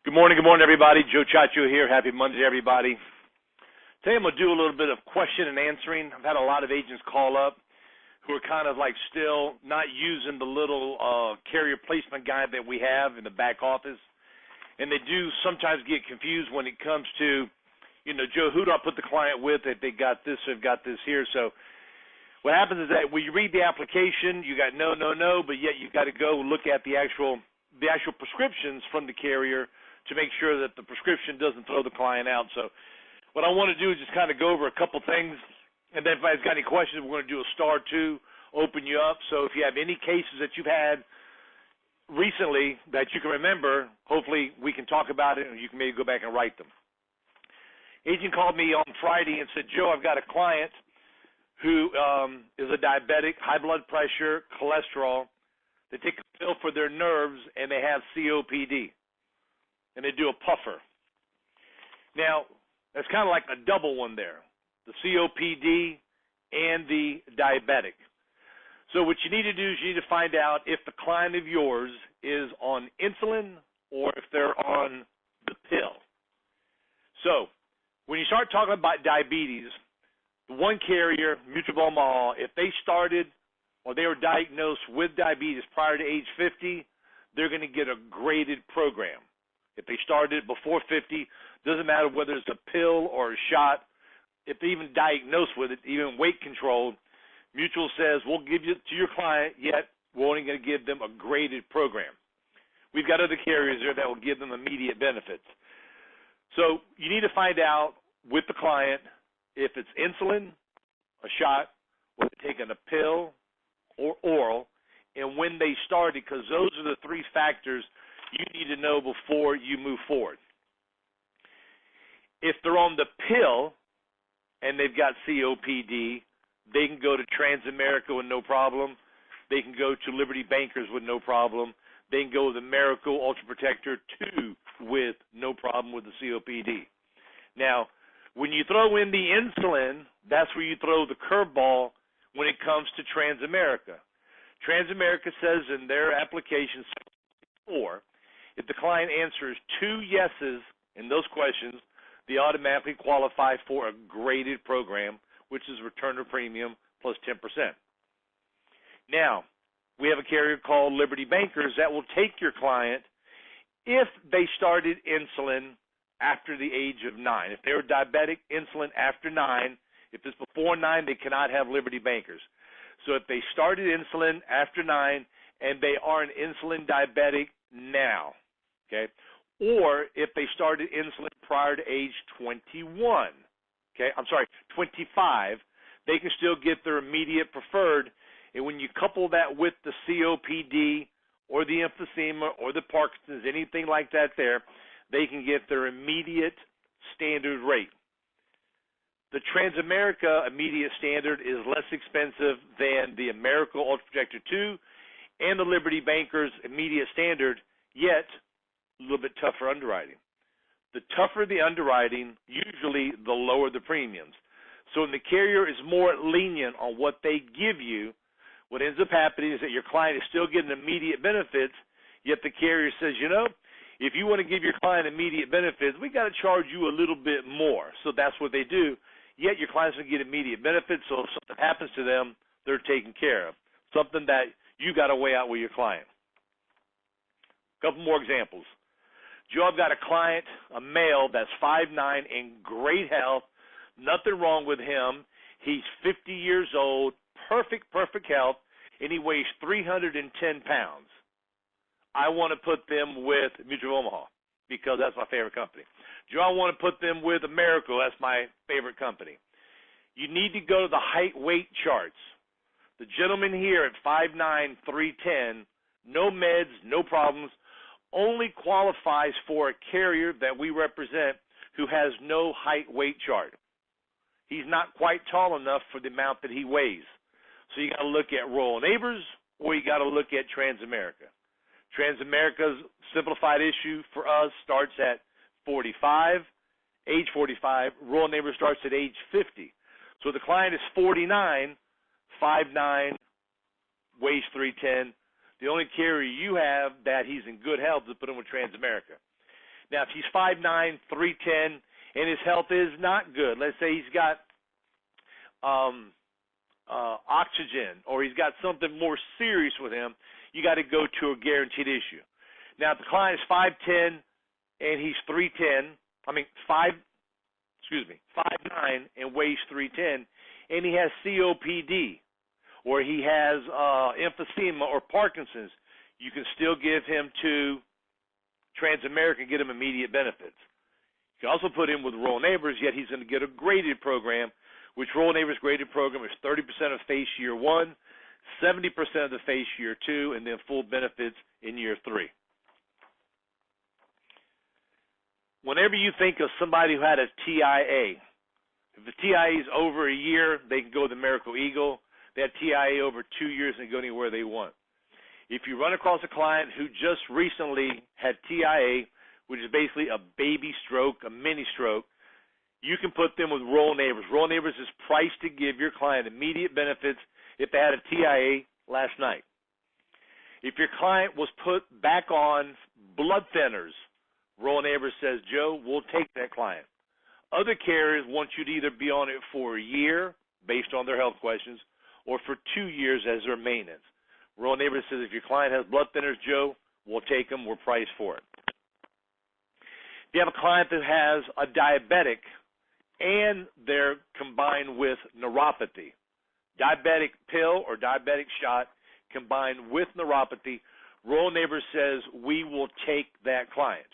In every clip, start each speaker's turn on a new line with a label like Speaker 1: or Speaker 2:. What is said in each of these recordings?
Speaker 1: Good morning, everybody. Joe Chacho here. Happy Monday, everybody. Today I'm going to do a little bit of question and answering. I've had a lot of agents call up who are kind of like still not using the little carrier placement guide that we have in the back office. And they do sometimes get confused when it comes to, Joe, who do I put the client with if they got this or got this here? So what happens is that when you read the application, you got no, but yet you've got to go look at the actual prescriptions from the carrier to make sure that the prescription doesn't throw the client out. So what I want to do is just kind of go over a couple things, and then if anybody's got any questions, we're going to do a star two, open you up. So if you have any cases that you've had recently that you can remember, hopefully we can talk about it, and you can maybe go back and write them. Agent called me on Friday and said, Joe, I've got a client who is a diabetic, high blood pressure, cholesterol. They take a pill for their nerves, and they have COPD. And they do a puffer. Now, that's kind of like a double one there, the COPD and the diabetic. So what you need to do is you need to find out if the client of yours is on insulin or if they're on the pill. So when you start talking about diabetes, the one carrier, Mutual of Omaha, if they started or they were diagnosed with diabetes prior to age 50, they're going to get a graded program. If they started before 50, doesn't matter whether it's a pill or a shot. If they even diagnosed with it, even weight control, Mutual says, we'll give you to your client, yet we're only going to give them a graded program. We've got other carriers there that will give them immediate benefits. So you need to find out with the client if it's insulin, a shot, or they're taking a pill or oral, and when they started, because those are the three factors you need to know before you move forward. If they're on the pill and they've got COPD, they can go to Transamerica with no problem. They can go to Liberty Bankers with no problem. They can go with Americo Ultra Protector 2 with no problem with the COPD. Now, when you throw in the insulin, that's where you throw the curveball when it comes to Transamerica. Transamerica says in their application 4, if the client answers 2 yeses in those questions, they automatically qualify for a graded program, which is return of premium plus 10%. Now, we have a carrier called Liberty Bankers that will take your client if they started insulin after the age of 9. If they were diabetic, insulin after 9. If it's before 9, they cannot have Liberty Bankers. So if they started insulin after 9 and they are an insulin diabetic now, okay, or if they started insulin prior to age 25, they can still get their immediate preferred. And when you couple that with the COPD or the emphysema or the Parkinson's, anything like that there, they can get their immediate standard rate. The Transamerica immediate standard is less expensive than the Americo Ultra Protector 2 and the Liberty Bankers immediate standard, yet a little bit tougher underwriting. The tougher the underwriting, usually the lower the premiums. So when the carrier is more lenient on what they give you, what ends up happening is that your client is still getting immediate benefits, yet the carrier says, if you want to give your client immediate benefits, we got to charge you a little bit more. So that's what they do. Yet your client's going to get immediate benefits, so if something happens to them, they're taken care of. Something that you got to weigh out with your client. A couple more examples. Joe, I've got a client, a male that's 5'9", in great health, nothing wrong with him. He's 50 years old, perfect health, and he weighs 310 pounds. I want to put them with Mutual of Omaha because that's my favorite company. Joe, I want to put them with Americo. That's my favorite company. You need to go to the height weight charts. The gentleman here at 5'9", 310, no meds, no problems, only qualifies for a carrier that we represent who has no height weight chart. He's not quite tall enough for the amount that he weighs. So you got to look at Royal Neighbors or you got to look at Transamerica. Transamerica's simplified issue for us starts at 45, age 45. Royal Neighbors starts at age 50. So the client is 49, 5'9", weighs 310. The only carrier you have that he's in good health is to put him with Transamerica. Now, if he's 5'9", 310, and his health is not good, let's say he's got oxygen, or he's got something more serious with him, you got to go to a guaranteed issue. Now, if the client is 5'10", and he's 310, 5'9", and weighs 310, and he has COPD, or he has emphysema or Parkinson's, you can still give him to Transamerica and get him immediate benefits. You can also put him with Royal Neighbors, yet he's going to get a graded program, which Royal Neighbors graded program is 30% of face year 1, 70% of the face year 2, and then full benefits in year 3. Whenever you think of somebody who had a TIA, if the TIA is over a year, they can go with American Eagle. They have TIA over 2 years and go anywhere they want. If you run across a client who just recently had TIA, which is basically a baby stroke, a mini stroke, you can put them with Royal Neighbors. Royal Neighbors is priced to give your client immediate benefits if they had a TIA last night. If your client was put back on blood thinners, Royal Neighbors says, Joe, we'll take that client. Other carriers want you to either be on it for a year based on their health questions or for 2 years as their maintenance. Royal Neighbors says if your client has blood thinners, Joe, we'll take them. We're priced for it. If you have a client that has a diabetic and they're combined with neuropathy, diabetic pill or diabetic shot combined with neuropathy, Royal Neighbors says we will take that client.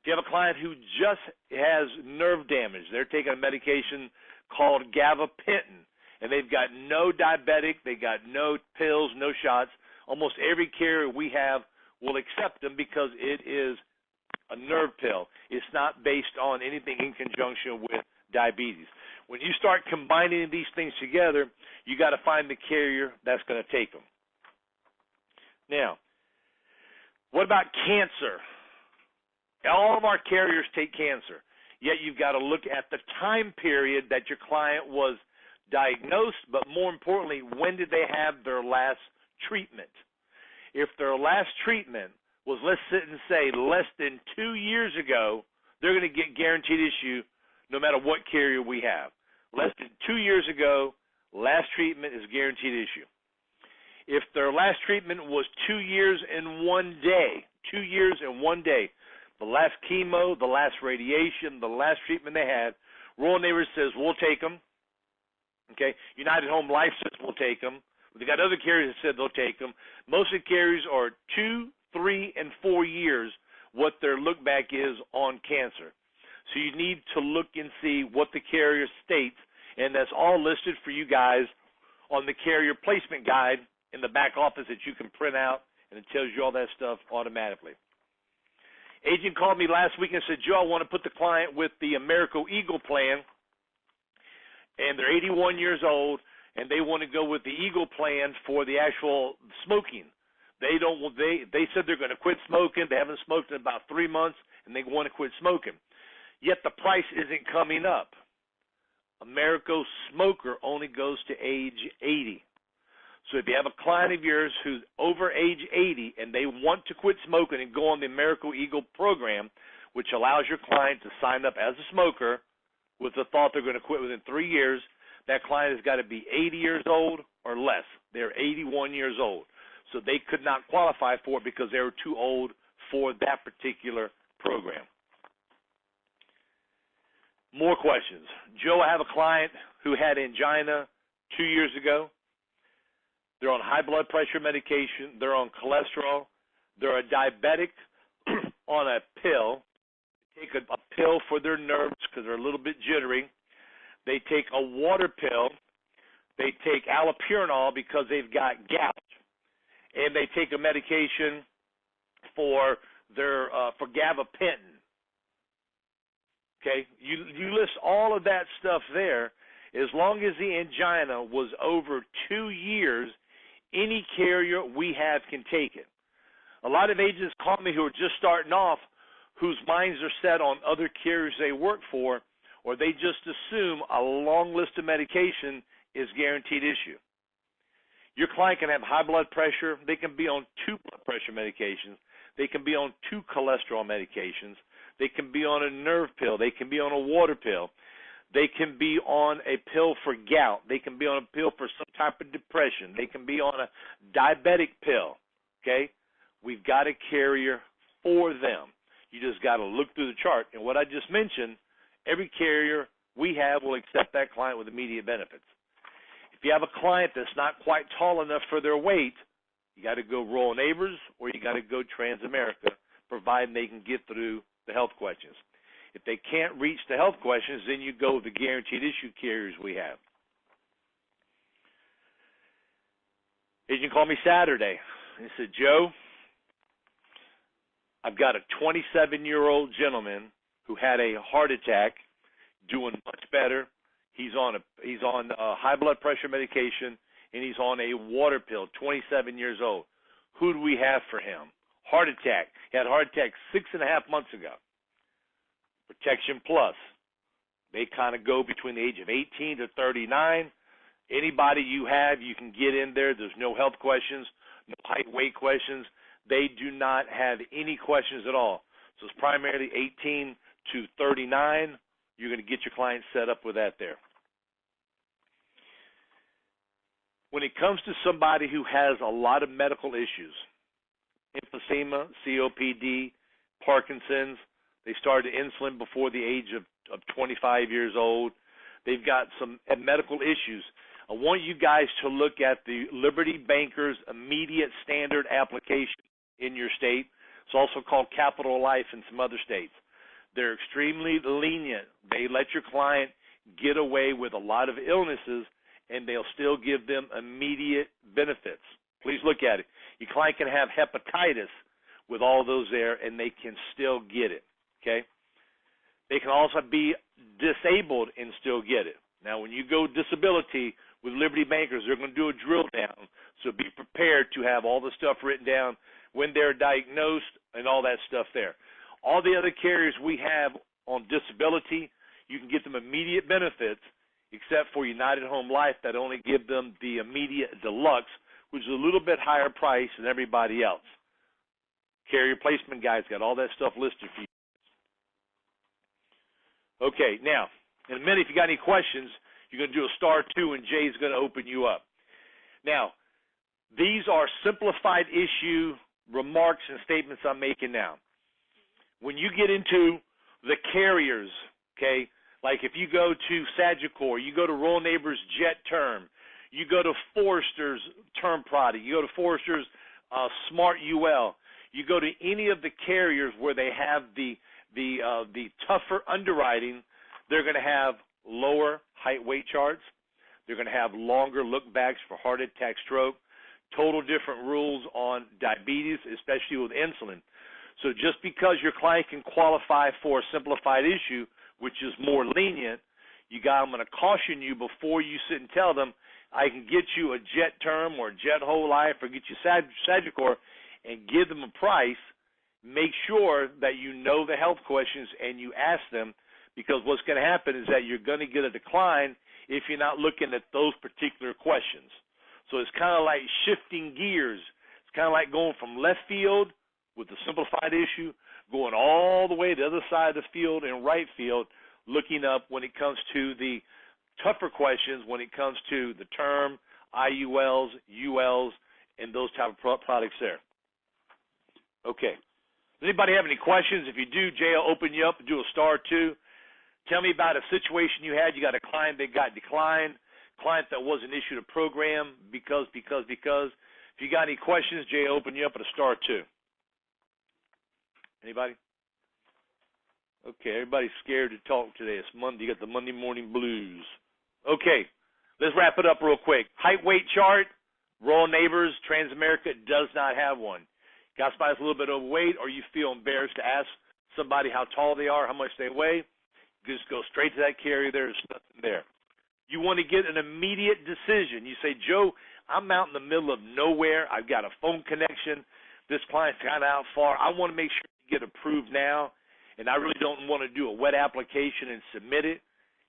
Speaker 1: If you have a client who just has nerve damage, they're taking a medication called gabapentin, and they've got no diabetic, they got no pills, no shots, almost every carrier we have will accept them because it is a nerve pill. It's not based on anything in conjunction with diabetes. When you start combining these things together, you got to find the carrier that's going to take them. Now, what about cancer? All of our carriers take cancer, yet you've got to look at the time period that your client was diagnosed, but more importantly, when did they have their last treatment? If their last treatment was, let's sit and say, less than 2 years ago, they're going to get guaranteed issue no matter what carrier we have. Less than 2 years ago, last treatment is guaranteed issue. If their last treatment was 2 years and 1 day, 2 years and 1 day, the last chemo, the last radiation, the last treatment they had, Royal Neighbors says, we'll take them. Okay, United Home Life says we'll take them. We've got other carriers that said they'll take them. Most of the carriers are 2, 3, and 4 years what their look back is on cancer. So you need to look and see what the carrier states, and that's all listed for you guys on the carrier placement guide in the back office that you can print out, and it tells you all that stuff automatically. Agent called me last week and said, Joe, I want to put the client with the American Eagle plan, and they're 81 years old, and they want to go with the Eagle plan for the actual smoking. They said they're going to quit smoking. They haven't smoked in about 3 months, and they want to quit smoking. Yet the price isn't coming up. American Smoker only goes to age 80. So if you have a client of yours who's over age 80 and they want to quit smoking and go on the American Eagle program, which allows your client to sign up as a smoker with the thought they're going to quit within 3 years, that client has got to be 80 years old or less. They're 81 years old. So they could not qualify for it because they were too old for that particular program. More questions. Joe, I have a client who had angina 2 years ago. They're on high blood pressure medication. They're on cholesterol. They're a diabetic on a pill. They take a pill for their nerves because they're a little bit jittery. They take a water pill. They take allopurinol because they've got gout. And they take a medication for their for gabapentin. Okay, you list all of that stuff there. As long as the angina was over 2 years, any carrier we have can take it. A lot of agents call me who are just starting off, whose minds are set on other carriers they work for, or they just assume a long list of medication is guaranteed issue. Your client can have high blood pressure. They can be on 2 blood pressure medications. They can be on 2 cholesterol medications. They can be on a nerve pill. They can be on a water pill. They can be on a pill for gout. They can be on a pill for some type of depression. They can be on a diabetic pill, okay? We've got a carrier for them. You just got to look through the chart. And what I just mentioned, every carrier we have will accept that client with immediate benefits. If you have a client that's not quite tall enough for their weight, you got to go Royal Neighbors or you got to go Transamerica, providing they can get through the health questions. If they can't reach the health questions, then you go with the guaranteed issue carriers we have. Agent called me Saturday and said, Joe, I've got a 27-year-old gentleman who had a heart attack, doing much better. He's on high blood pressure medication, and he's on a water pill, 27 years old. Who do we have for him? Heart attack. He had a heart attack 6.5 months ago. Protection Plus. They kind of go between the age of 18 to 39. Anybody you have, you can get in there. There's no health questions, no height, weight questions. They do not have any questions at all. So it's primarily 18 to 39. You're going to get your client set up with that there. When it comes to somebody who has a lot of medical issues, emphysema, COPD, Parkinson's, they started insulin before the age of 25 years old. They've got some medical issues. I want you guys to look at the Liberty Bankers Immediate Standard application in your state. It's also called Capital Life in some other states. They're extremely lenient. They let your client get away with a lot of illnesses, and they'll still give them immediate benefits. Please look at it. Your client can have hepatitis with all those there, and they can still get it. Okay? They can also be disabled and still get it. Now, when you go disability with Liberty Bankers, they're going to do a drill down, so be prepared to have all the stuff written down when they're diagnosed and all that stuff there. All the other carriers we have on disability, you can get them immediate benefits, except for United Home Life that only give them the immediate deluxe, which is a little bit higher price than everybody else. Carrier placement guys got all that stuff listed for you. Okay, now, in a minute, if you got any questions, you're going to do a *2, and Jay's going to open you up. Now, these are simplified issue remarks and statements I'm making now. When you get into the carriers, okay, like if you go to Sagicor, you go to Royal Neighbors Jet Term, you go to Forrester's Term Product, you go to Forrester's Smart UL, you go to any of the carriers where they have the tougher underwriting, they're going to have lower height weight charts. They're going to have longer look backs for heart attack, stroke, total different rules on diabetes, especially with insulin. So just because your client can qualify for a simplified issue, which is more lenient, I'm going to caution you before you sit and tell them, I can get you a Jet Term or Jet Whole Life or get you Sagicor and give them a price. Make sure that you know the health questions and you ask them, because what's going to happen is that you're going to get a decline if you're not looking at those particular questions. So it's kind of like shifting gears. It's kind of like going from left field with the simplified issue, going all the way to the other side of the field and right field, looking up when it comes to the tougher questions, when it comes to the term, IULs, ULs, and those type of products there. Okay. Does anybody have any questions? If you do, Jay will open you up and do a *2. Tell me about a situation you had. You got a client that got declined, client that wasn't issued a program because. If you got any questions, Jay will open you up at a *2. Anybody? Okay, everybody's scared to talk today. It's Monday. You got the Monday morning blues. Okay, let's wrap it up real quick. Height weight chart, Royal Neighbors, Transamerica does not have one. Got somebody that's a little bit overweight, or you feel embarrassed to ask somebody how tall they are, how much they weigh, just go straight to that carrier. There's nothing there. You want to get an immediate decision. You say, Joe, I'm out in the middle of nowhere. I've got a phone connection. This client's kind of out far. I want to make sure you get approved now, and I really don't want to do a wet application and submit it.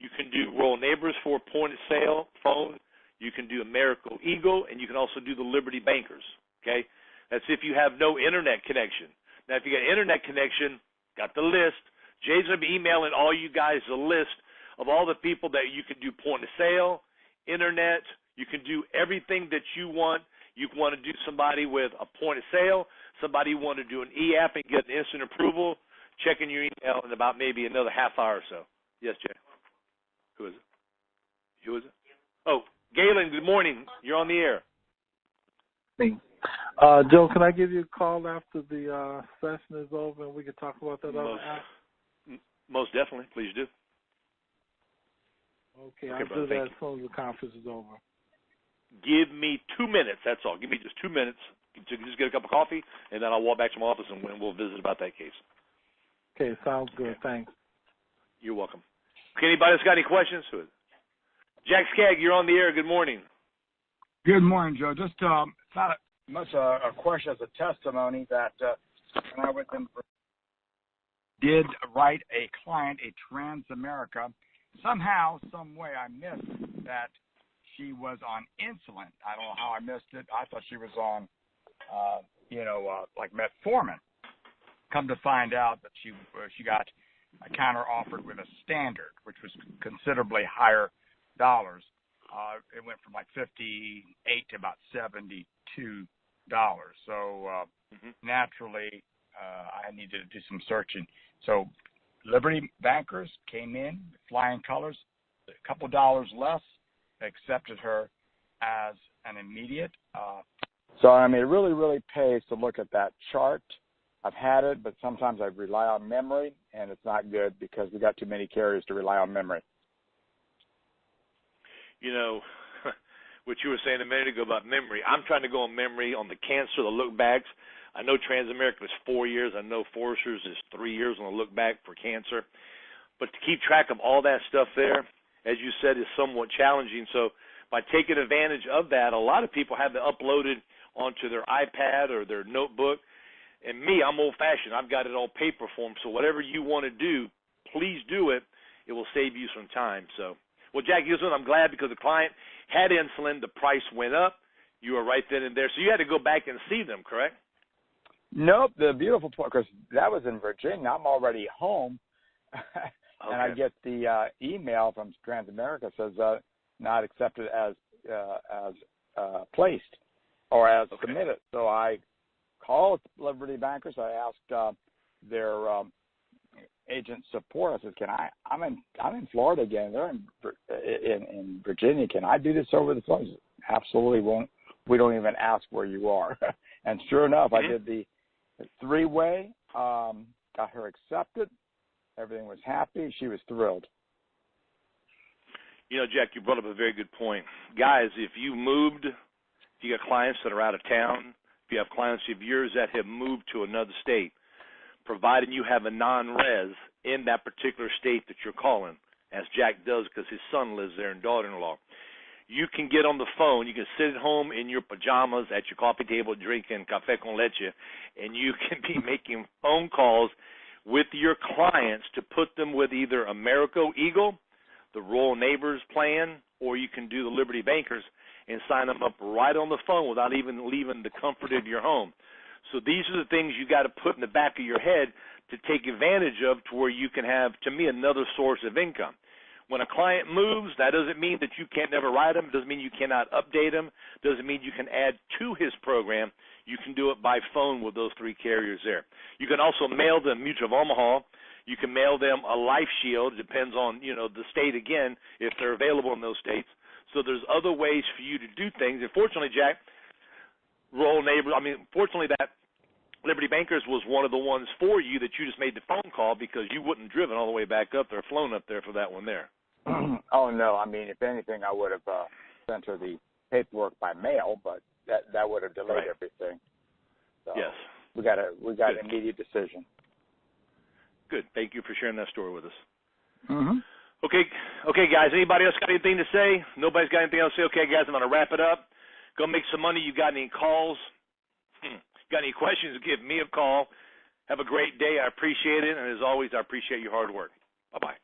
Speaker 1: You can do Royal Neighbors for point-of-sale phone. You can do American Eagle, and you can also do the Liberty Bankers, okay? That's if you have no internet connection. Now, if you got internet connection, got the list. Jay's going to be emailing all you guys a list of all the people that you can do point of sale, internet. You can do everything that you want. You want to do somebody with a point of sale, somebody you want to do an e-app and get an instant approval. Checking your email in about maybe another half hour or so. Yes, Jay. Who is it? Who is it? Oh, Galen, good morning. You're on the air.
Speaker 2: Joe, can I give you a call after the session is over and we can talk about that other app?
Speaker 1: Most definitely. Please do.
Speaker 2: Okay, I'll do that as soon as the conference is over.
Speaker 1: Give me 2 minutes. That's all. Give me just 2 minutes to just get a cup of coffee, and then I'll walk back to my office and we'll visit about that case.
Speaker 2: Okay, sounds good. Okay. Thanks.
Speaker 1: You're welcome. Okay, anybody else got any questions? Jack Skaggs, you're on the air. Good morning.
Speaker 3: Good morning, Joe. Just not much a question as a testimony that when I was did write a client a Transamerica. Somehow, some way, I missed that she was on insulin. I don't know how I missed it. I thought she was on, like metformin. Come to find out that she got a counter offered with a standard, which was considerably higher dollars. It went from like $58 to about $72. So naturally, I needed to do some searching. So Liberty Bankers came in, flying colors, a couple dollars less, accepted her as an immediate. So, I mean, it really, really pays to look at that chart. I've had it, but sometimes I rely on memory, and it's not good because we got too many carriers to rely on memory.
Speaker 1: You know, what you were saying a minute ago about memory, I'm trying to go on memory on the cancer, the look backs. I know Transamerica was 4 years. I know Foresters is 3 years on the look back for cancer. But to keep track of all that stuff there, as you said, is somewhat challenging. So by taking advantage of that, a lot of people have it uploaded onto their iPad or their notebook. And me, I'm old-fashioned. I've got it all paper form. So whatever you want to do, please do it. It will save you some time. So, well, Jack Gilson, I'm glad because the client had insulin. The price went up. You were right then and there. So you had to go back and see them, correct?
Speaker 3: Nope. The beautiful part, because that was in Virginia. I'm already home. And I get the email from Transamerica says not accepted as placed or as submitted. So I called Liberty Bankers. I asked their agent support. I said, "Can I? I'm in Florida again. They're in Virginia. Can I do this over the phone?" Said, absolutely won't. We don't even ask where you are. And sure enough, I did the three-way. Got her accepted. Everything was happy. She was thrilled.
Speaker 1: You know, Jack, you brought up a very good point. Guys, if you moved, if you got clients that are out of town, if you have clients of yours that have moved to another state, provided you have a non-res in that particular state that you're calling, as Jack does because his son lives there and daughter-in-law, you can get on the phone. You can sit at home in your pajamas at your coffee table drinking café con leche, and you can be making phone calls with your clients to put them with either Americo Eagle, the Royal Neighbors plan, or you can do the Liberty Bankers and sign them up right on the phone without even leaving the comfort of your home. So these are the things you got to put in the back of your head to take advantage of to where you can have, to me, another source of income. When a client moves, that doesn't mean that you can't never write them. It doesn't mean you cannot update them. It doesn't mean you can add to his program. You can do it by phone with those three carriers there. You can also mail them Mutual of Omaha. You can mail them a Life Shield. It depends on, the state, again, if they're available in those states. So there's other ways for you to do things. And fortunately, Jack, fortunately that Liberty Bankers was one of the ones for you that you just made the phone call because you wouldn't have driven all the way back up there, flown up there for that one there.
Speaker 3: Oh, no. I mean, if anything, I would have sent her the paperwork by mail, but that would have delayed everything. So
Speaker 1: yes.
Speaker 3: We got an immediate decision.
Speaker 1: Good. Thank you for sharing that story with us.
Speaker 3: Mm-hmm.
Speaker 1: Okay, guys. Anybody else got anything to say? Nobody's got anything else to say? Okay, guys, I'm going to wrap it up. Go make some money. You got any calls? Got any questions? Give me a call. Have a great day. I appreciate it. And as always, I appreciate your hard work. Bye-bye.